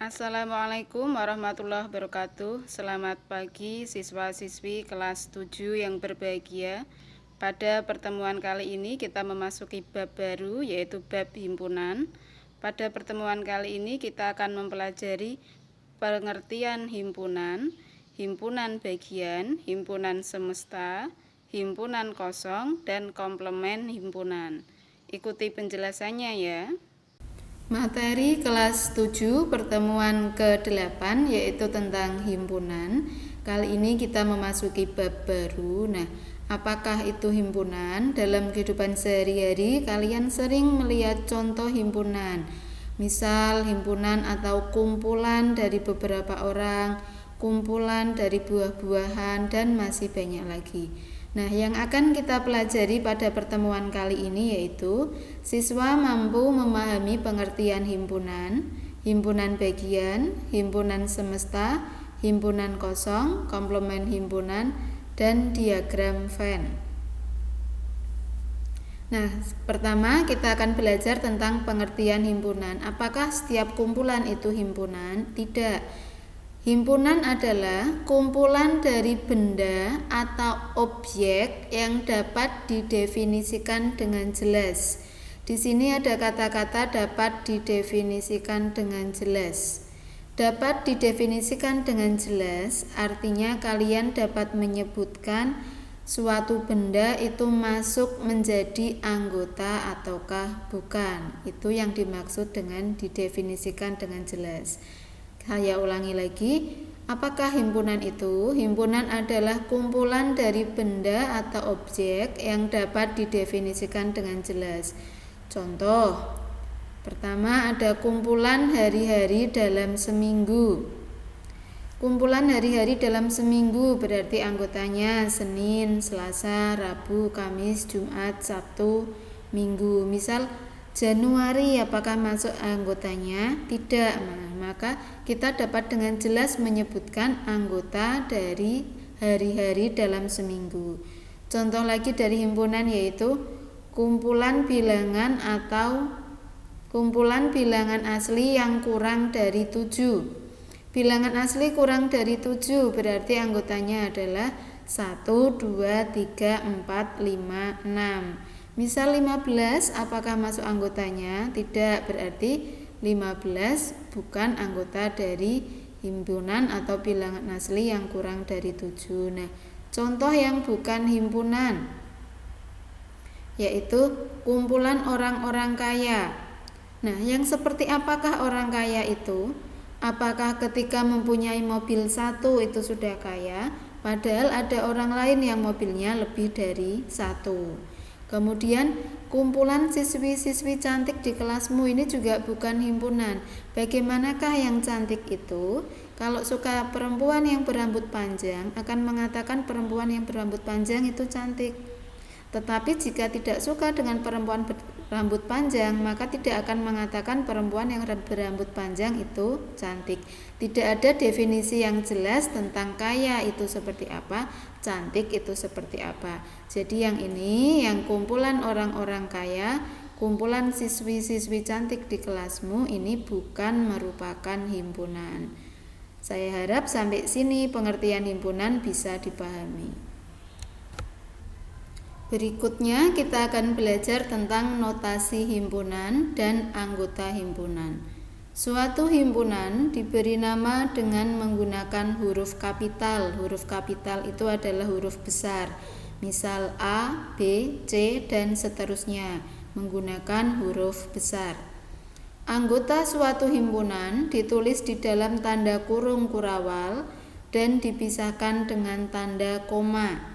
Assalamualaikum warahmatullahi wabarakatuh. Selamat pagi siswa-siswi kelas 7 yang berbahagia. Pada pertemuan kali ini kita memasuki bab baru, yaitu bab himpunan. Pada pertemuan kali ini kita akan mempelajari pengertian himpunan, himpunan bagian, himpunan semesta, himpunan kosong, dan komplement himpunan. Ikuti penjelasannya ya. Materi kelas 7 pertemuan ke-8 yaitu tentang himpunan. Kali ini kita memasuki bab baru. Nah, apakah itu himpunan? Dalam kehidupan sehari-hari kalian sering melihat contoh himpunan. Misal himpunan atau kumpulan dari beberapa orang, kumpulan dari buah-buahan, dan masih banyak lagi. Nah, yang akan kita pelajari pada pertemuan kali ini yaitu siswa mampu memahami pengertian himpunan, himpunan bagian, himpunan semesta, himpunan kosong, komplement himpunan, dan diagram Venn. Nah, pertama kita akan belajar tentang pengertian himpunan. Apakah setiap kumpulan itu himpunan? Tidak. Himpunan adalah kumpulan dari benda atau objek yang dapat didefinisikan dengan jelas. Di sini ada kata-kata dapat didefinisikan dengan jelas. Dapat didefinisikan dengan jelas artinya kalian dapat menyebutkan suatu benda itu masuk menjadi anggota ataukah bukan. Itu yang dimaksud dengan didefinisikan dengan jelas. Saya ulangi lagi, apakah himpunan itu? Himpunan adalah kumpulan dari benda atau objek yang dapat didefinisikan dengan jelas. Contoh, pertama ada kumpulan hari-hari dalam seminggu. Kumpulan hari-hari dalam seminggu berarti anggotanya Senin, Selasa, Rabu, Kamis, Jumat, Sabtu, Minggu. Misal Januari, apakah masuk anggotanya? Tidak. Nah, maka kita dapat dengan jelas menyebutkan anggota dari hari-hari dalam seminggu. Contoh lagi dari himpunan yaitu kumpulan bilangan atau kumpulan bilangan asli yang kurang dari 7. Bilangan asli kurang dari 7 berarti anggotanya adalah 1, 2, 3, 4, 5, 6. Misal 15, apakah masuk anggotanya? Tidak, berarti 15 bukan anggota dari himpunan atau bilangan asli yang kurang dari 7. Nah, contoh yang bukan himpunan yaitu kumpulan orang-orang kaya. Nah, yang seperti apakah orang kaya itu? Apakah ketika mempunyai mobil 1 itu sudah kaya? Padahal ada orang lain yang mobilnya lebih dari 1. Kemudian kumpulan siswi-siswi cantik di kelasmu ini juga bukan himpunan. Bagaimanakah yang cantik itu? Kalau suka perempuan yang berambut panjang akan mengatakan perempuan yang berambut panjang itu cantik. Tetapi jika tidak suka dengan perempuan berambut panjang, maka tidak akan mengatakan perempuan yang berambut panjang itu cantik. Tidak ada definisi yang jelas tentang kaya itu seperti apa, cantik itu seperti apa. Jadi yang ini, yang kumpulan orang-orang kaya, kumpulan siswi-siswi cantik di kelasmu ini bukan merupakan himpunan. Saya harap sampai sini pengertian himpunan bisa dipahami. Berikutnya kita akan belajar tentang notasi himpunan dan anggota himpunan. Suatu himpunan diberi nama dengan menggunakan huruf kapital. Huruf kapital itu adalah huruf besar. Misal A, B, C, dan seterusnya menggunakan huruf besar. Anggota suatu himpunan ditulis di dalam tanda kurung kurawal dan dipisahkan dengan tanda koma.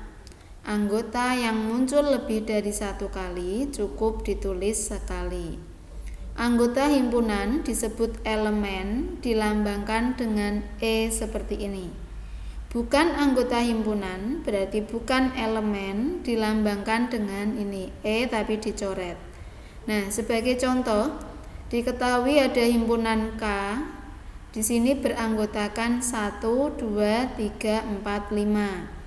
Anggota yang muncul lebih dari satu kali cukup ditulis sekali. Anggota himpunan disebut elemen, dilambangkan dengan E seperti ini. Bukan anggota himpunan berarti bukan elemen, dilambangkan dengan ini E tapi dicoret. Nah, sebagai contoh, diketahui ada himpunan K. Di sini beranggotakan 1, 2, 3, 4, 5.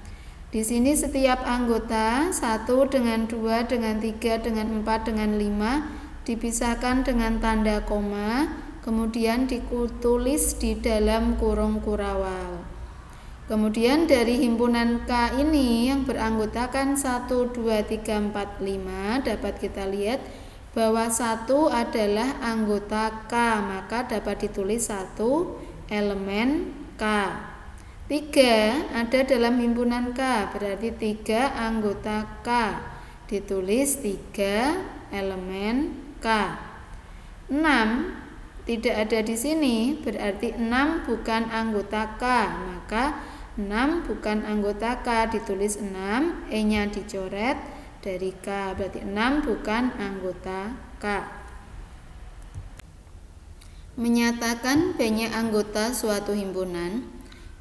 Di sini setiap anggota 1 dengan 2 dengan 3 dengan 4 dengan 5 dipisahkan dengan tanda koma kemudian ditulis di dalam kurung kurawal. Kemudian dari himpunan K ini yang beranggotakan 1, 2, 3, 4, 5 dapat kita lihat bahwa 1 adalah anggota K, maka dapat ditulis 1 elemen K. 3 ada dalam himpunan K, berarti 3 anggota K, ditulis 3 elemen K. 6 tidak ada di sini, berarti 6 bukan anggota K, maka 6 bukan anggota K, ditulis 6, E-nya dicoret dari K, berarti 6 bukan anggota K. Menyatakan banyak anggota suatu himpunan.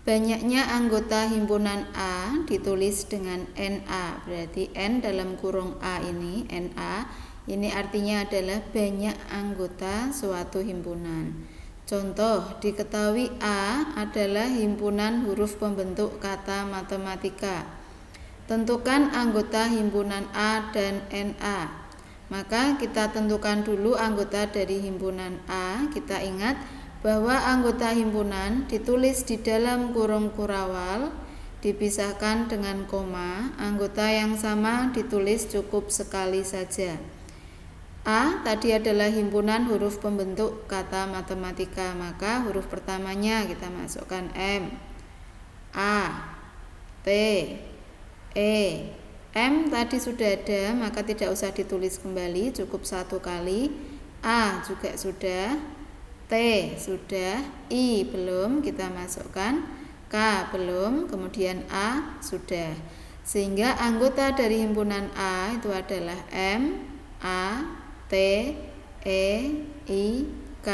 Banyaknya anggota himpunan A ditulis dengan NA, berarti N dalam kurung A ini, NA, ini artinya adalah banyak anggota suatu himpunan. Contoh, diketahui A adalah himpunan huruf pembentuk kata matematika. Tentukan anggota himpunan A dan NA. Maka kita tentukan dulu anggota dari himpunan A. Kita ingat bahwa anggota himpunan ditulis di dalam kurung kurawal, dipisahkan dengan koma. Anggota yang sama ditulis cukup sekali saja. A tadi adalah himpunan huruf pembentuk kata matematika, maka huruf pertamanya kita masukkan M, A, T, E. M tadi sudah ada, maka tidak usah ditulis kembali, cukup satu kali. A juga sudah, T sudah, I belum, kita masukkan, K belum, kemudian A sudah. Sehingga anggota dari himpunan A itu adalah M, A, T, E, I, K.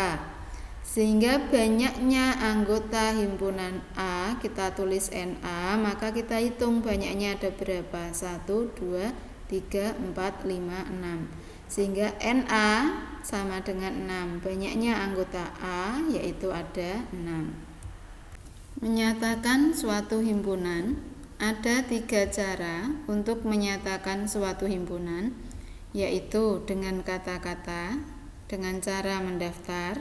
Sehingga banyaknya anggota himpunan A, kita tulis NA, maka kita hitung banyaknya ada berapa? 1, 2, 3, 4, 5, 6. Sehingga NA sama dengan 6. Banyaknya anggota A yaitu ada 6. Menyatakan suatu himpunan. Ada 3 cara untuk menyatakan suatu himpunan, yaitu dengan kata-kata, dengan cara mendaftar,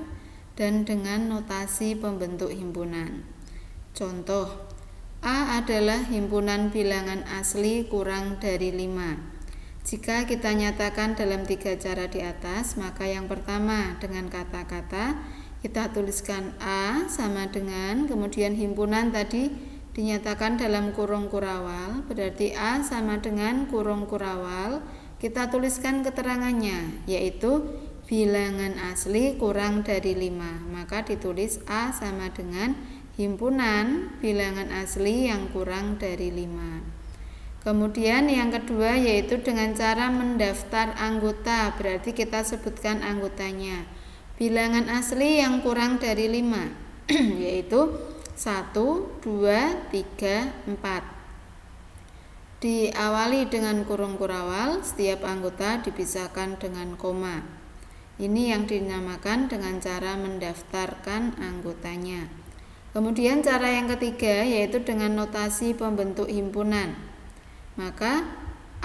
dan dengan notasi pembentuk himpunan. Contoh, A adalah himpunan bilangan asli kurang dari 5. Jika kita nyatakan dalam 3 cara di atas, maka yang pertama dengan kata-kata kita tuliskan A sama dengan, kemudian himpunan tadi dinyatakan dalam kurung kurawal, berarti A sama dengan kurung kurawal, kita tuliskan keterangannya, yaitu bilangan asli kurang dari 5, maka ditulis A sama dengan himpunan bilangan asli yang kurang dari 5. Kemudian yang kedua yaitu dengan cara mendaftar anggota, berarti kita sebutkan anggotanya. Bilangan asli yang kurang dari 5 yaitu 1, 2, 3, 4. Diawali dengan kurung kurawal, setiap anggota dipisahkan dengan koma. Ini yang dinamakan dengan cara mendaftarkan anggotanya. Kemudian cara yang ketiga yaitu dengan notasi pembentuk himpunan. Maka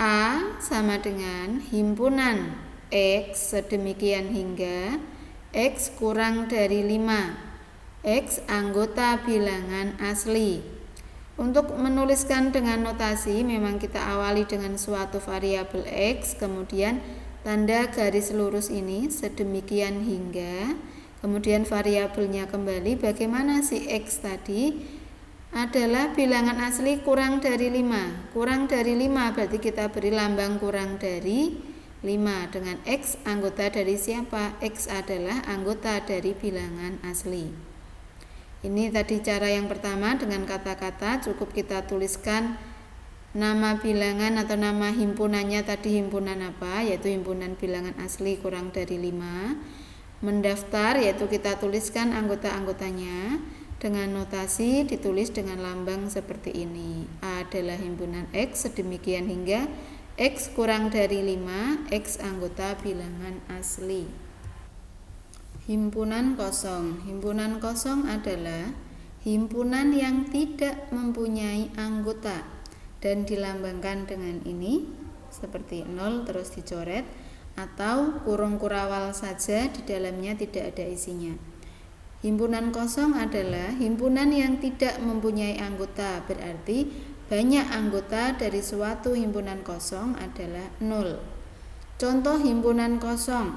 A sama dengan himpunan X sedemikian hingga X kurang dari 5. X anggota bilangan asli. Untuk menuliskan dengan notasi memang kita awali dengan suatu variabel X, kemudian tanda garis lurus ini sedemikian hingga, kemudian variabelnya kembali. Bagaimana si X tadi? Adalah bilangan asli kurang dari 5. Kurang dari 5 berarti kita beri lambang kurang dari 5 dengan X anggota dari siapa? X adalah anggota dari bilangan asli. Ini tadi cara yang pertama dengan kata-kata, cukup kita tuliskan nama bilangan atau nama himpunannya tadi himpunan apa, yaitu himpunan bilangan asli kurang dari 5. Mendaftar yaitu kita tuliskan anggota-anggotanya. Dengan notasi ditulis dengan lambang seperti ini. A adalah himpunan X sedemikian hingga X kurang dari 5, X anggota bilangan asli. Himpunan kosong. Himpunan kosong adalah himpunan yang tidak mempunyai anggota dan dilambangkan dengan ini seperti 0 terus dicoret, atau kurung kurawal saja di dalamnya tidak ada isinya. Himpunan kosong adalah himpunan yang tidak mempunyai anggota, berarti banyak anggota dari suatu himpunan kosong adalah 0. Contoh himpunan kosong: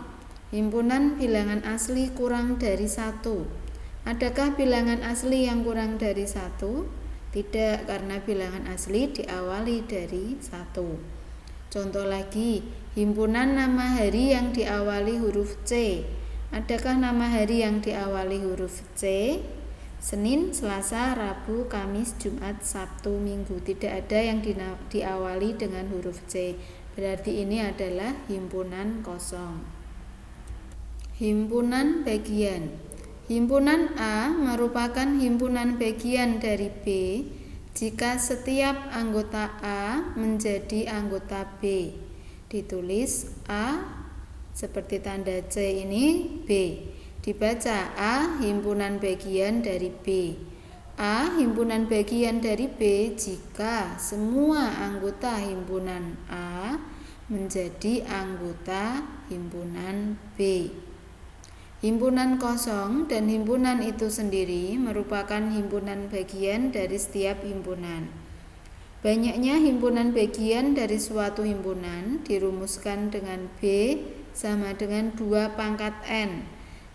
himpunan bilangan asli kurang dari 1. Adakah bilangan asli yang kurang dari 1? Tidak, karena bilangan asli diawali dari 1. Contoh lagi, himpunan nama hari yang diawali huruf C. Adakah nama hari yang diawali huruf C? Senin, Selasa, Rabu, Kamis, Jumat, Sabtu, Minggu. Tidak ada yang diawali dengan huruf C. Berarti ini adalah himpunan kosong. Himpunan bagian. Himpunan A merupakan himpunan bagian dari B jika setiap anggota A menjadi anggota B. Ditulis A seperti tanda C ini B. Dibaca A himpunan bagian dari B. A himpunan bagian dari B jika semua anggota himpunan A menjadi anggota himpunan B. Himpunan kosong dan himpunan itu sendiri merupakan himpunan bagian dari setiap himpunan. Banyaknya himpunan bagian dari suatu himpunan dirumuskan dengan B sama dengan 2 pangkat N.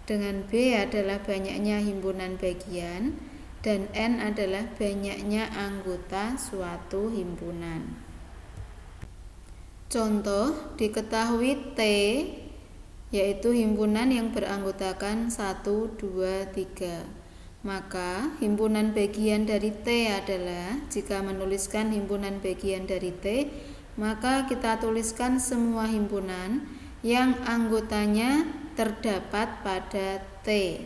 Dengan B adalah banyaknya himpunan bagian dan N adalah banyaknya anggota suatu himpunan. Contoh, diketahui T yaitu himpunan yang beranggotakan 1, 2, 3. Maka himpunan bagian dari T adalah, jika menuliskan himpunan bagian dari T, maka kita tuliskan semua himpunan yang anggotanya terdapat pada T.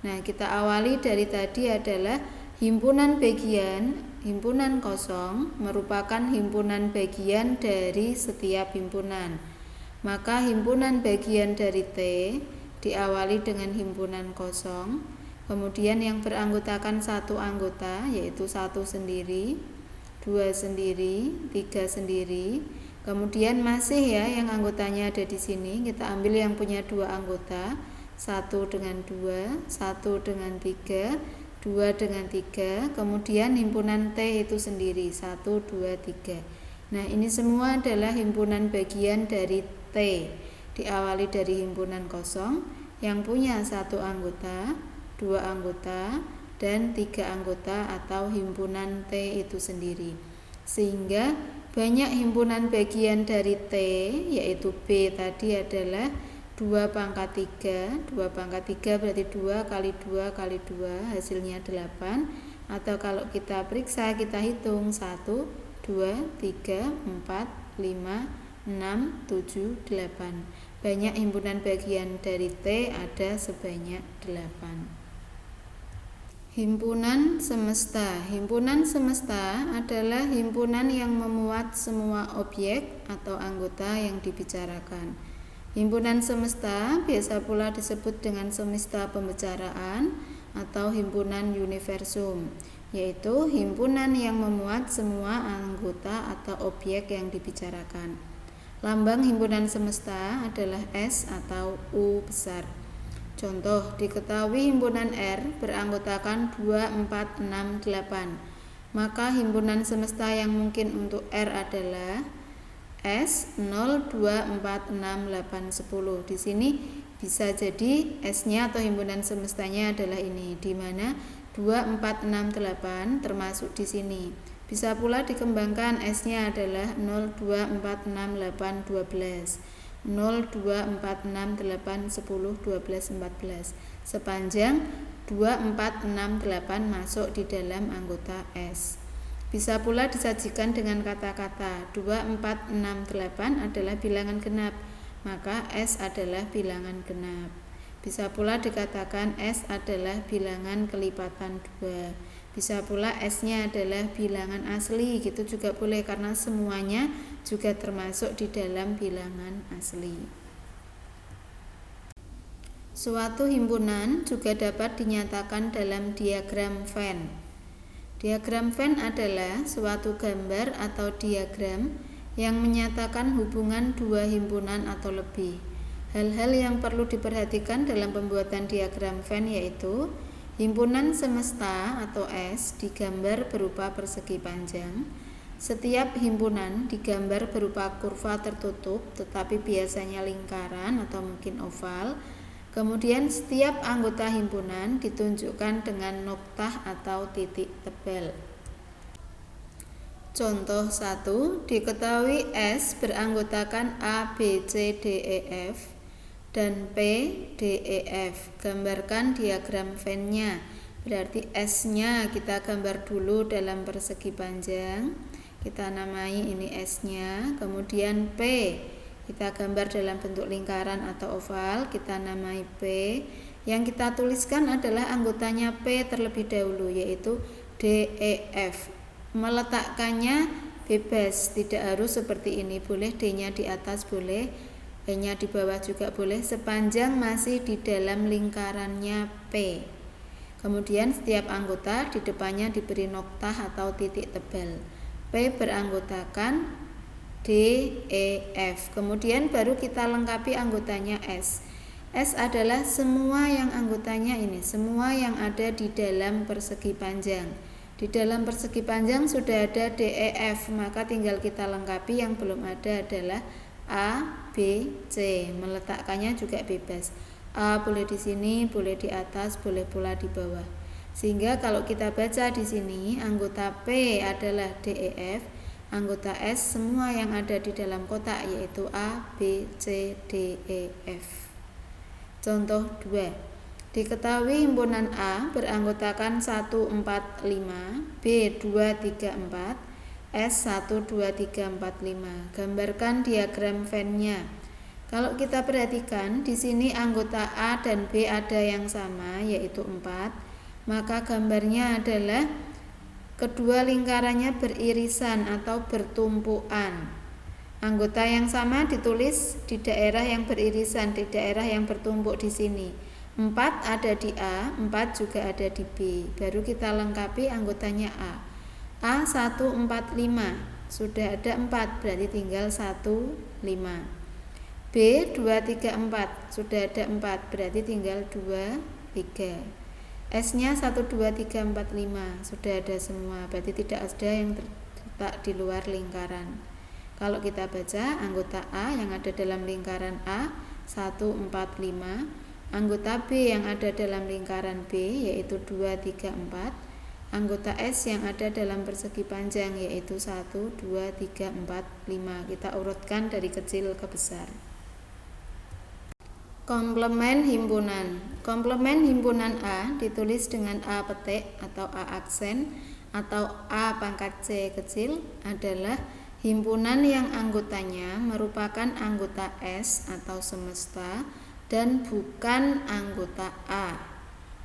Nah, kita awali dari tadi adalah himpunan bagian, himpunan kosong merupakan himpunan bagian dari setiap himpunan. Maka himpunan bagian dari T diawali dengan himpunan kosong, kemudian yang beranggotakan 1 anggota yaitu 1 sendiri, 2 sendiri, 3 sendiri. Kemudian masih ya yang anggotanya ada di sini, kita ambil yang punya 2 anggota, 1 dengan 2, 1 dengan 3, 2 dengan 3, kemudian himpunan T itu sendiri 1, 2, 3. Nah, ini semua adalah himpunan bagian dari T, diawali dari himpunan kosong yang punya 1 anggota, 2 anggota, dan 3 anggota atau himpunan T itu sendiri. Sehingga banyak himpunan bagian dari T, yaitu B tadi adalah 2 pangkat 3. 2 pangkat 3 berarti 2 kali 2 kali 2 hasilnya 8. Atau kalau kita periksa, kita hitung 1, 2, 3, 4, 5, 6, 7, 8. Banyak himpunan bagian dari T ada sebanyak 8. Himpunan semesta. Himpunan semesta adalah himpunan yang memuat semua objek atau anggota yang dibicarakan. Himpunan semesta biasa pula disebut dengan semesta pembicaraan atau himpunan universum, yaitu himpunan yang memuat semua anggota atau objek yang dibicarakan. Lambang himpunan semesta adalah S atau U besar. Contoh, diketahui himpunan R beranggotakan 2, 4, 6, 8. Maka himpunan semesta yang mungkin untuk R adalah S 0, 2, 4, 6, 8, 10. Di sini bisa jadi S-nya atau himpunan semestanya adalah ini, di mana 2, 4, 6, 8 termasuk di sini. Bisa pula dikembangkan, S-nya adalah 0, 2, 4, 6, 8, 12. 0, 2, 4, 6, 8, 10, 12, 14. Sepanjang 2, 4, 6, 8 masuk di dalam anggota S. Bisa pula disajikan dengan kata-kata 2, 4, 6, 8 adalah bilangan genap, maka S adalah bilangan genap. Bisa pula dikatakan S adalah bilangan kelipatan 2. Bisa pula S-nya adalah bilangan asli, gitu juga boleh karena semuanya juga termasuk di dalam bilangan asli. Suatu himpunan juga dapat dinyatakan dalam diagram Venn. Diagram Venn adalah suatu gambar atau diagram yang menyatakan hubungan 2 himpunan atau lebih. Hal-hal yang perlu diperhatikan dalam pembuatan diagram Venn yaitu himpunan semesta atau S digambar berupa persegi panjang. Setiap himpunan digambar berupa kurva tertutup tetapi biasanya lingkaran atau mungkin oval. Kemudian setiap anggota himpunan ditunjukkan dengan noktah atau titik tebal. Contoh 1, diketahui S beranggotakan A, B, C, D, E, F dan P, D, E, F. Gambarkan diagram Venn-nya. Berarti S-nya kita gambar dulu dalam persegi panjang. Kita namai ini S-nya. Kemudian P kita gambar dalam bentuk lingkaran atau oval. Kita namai P. Yang kita tuliskan adalah anggotanya P terlebih dahulu, yaitu D, E, F. Meletakkannya bebas, tidak harus seperti ini. Boleh D-nya di atas, boleh E-nya di bawah juga boleh, sepanjang masih di dalam lingkarannya P. Kemudian setiap anggota di depannya diberi noktah atau titik tebal. P beranggotakan D, E, F. Kemudian baru kita lengkapi anggotanya S. S adalah semua yang anggotanya ini, semua yang ada di dalam persegi panjang. Di dalam persegi panjang sudah ada D, E, F, maka tinggal kita lengkapi. Yang belum ada adalah A, B, C. Meletakkannya juga bebas. A boleh di sini, boleh di atas, boleh pula di bawah. Sehingga kalau kita baca di sini, anggota P adalah D, E, F, anggota S semua yang ada di dalam kotak yaitu A, B, C, D, E, F. Contoh 2. Diketahui himpunan A beranggotakan 1, 4, 5, B 2, 3, 4, S 1, 2, 3, 4, 5. Gambarkan diagram Venn-nya. Kalau kita perhatikan di sini anggota A dan B ada yang sama yaitu 4, maka gambarnya adalah kedua lingkarannya beririsan atau bertumpuan. Anggota yang sama ditulis di daerah yang beririsan, di daerah yang bertumpuk di sini. 4 ada di A, 4 juga ada di B. Baru kita lengkapi anggotanya A. A 1, 4, 5. Sudah ada 4, berarti tinggal 1, 5. B 2, 3, 4. Sudah ada 4, berarti tinggal 2, 3. S-nya 1, 2, 3, 4, 5. Sudah ada semua, berarti tidak ada yang terletak di luar lingkaran. Kalau kita baca anggota A yang ada dalam lingkaran A 1, 4, 5. Anggota B yang ada dalam lingkaran B yaitu 2, 3, 4. Anggota S yang ada dalam persegi panjang yaitu 1, 2, 3, 4, 5. Kita urutkan dari kecil ke besar. Komplement himpunan. Komplement himpunan A ditulis dengan A petik atau A aksen atau A pangkat C kecil adalah himpunan yang anggotanya merupakan anggota S atau semesta dan bukan anggota A.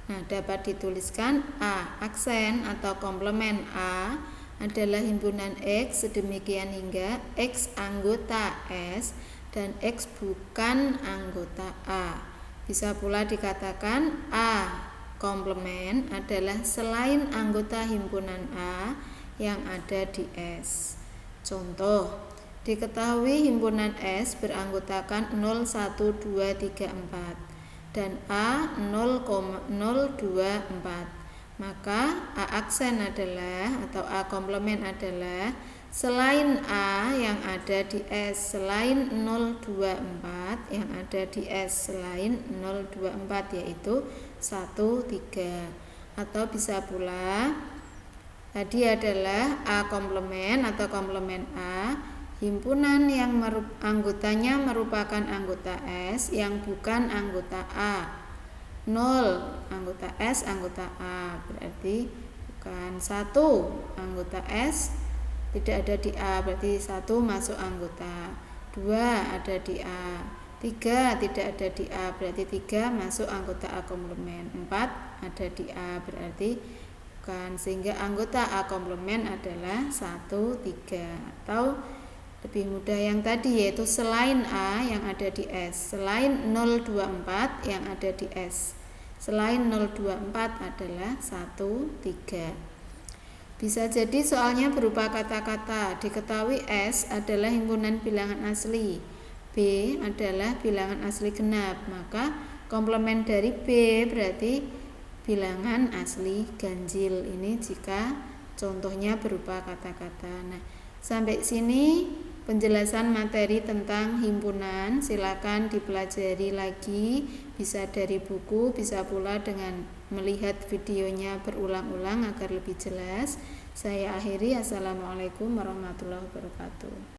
Nah, dapat dituliskan A aksen atau komplement A adalah himpunan X sedemikian hingga X anggota S dan X bukan anggota A. Bisa pula dikatakan A komplement adalah selain anggota himpunan A yang ada di S. Contoh, diketahui himpunan S beranggotakan 0, 1, 2, 3, 4 dan A 0,024, maka A aksen adalah atau A komplement adalah selain A yang ada di S, selain 024 yang ada di S, selain 024 yaitu 1, 3. Atau bisa pula tadi adalah A komplement atau komplement A himpunan yang anggotanya merupakan anggota S yang bukan anggota A. 0 anggota S, anggota A, berarti bukan 1 anggota S tidak ada di A, berarti 1 masuk anggota. 2 ada di A. 3 tidak ada di A, berarti 3 masuk anggota A komplement. 4 ada di A, berarti bukan, sehingga anggota A komplement adalah 1, 3. Atau lebih mudah yang tadi yaitu selain A yang ada di S, selain 024 yang ada di S, selain 024 adalah 1, 3. Bisa jadi soalnya berupa kata-kata. Diketahui S adalah himpunan bilangan asli, B adalah bilangan asli genap, maka komplement dari B berarti bilangan asli ganjil. Ini jika contohnya berupa kata-kata. Nah, sampai sini penjelasan materi tentang himpunan. Silakan dipelajari lagi, bisa dari buku, bisa pula dengan melihat videonya berulang-ulang agar lebih jelas. Saya akhiri. Assalamualaikum warahmatullahi wabarakatuh.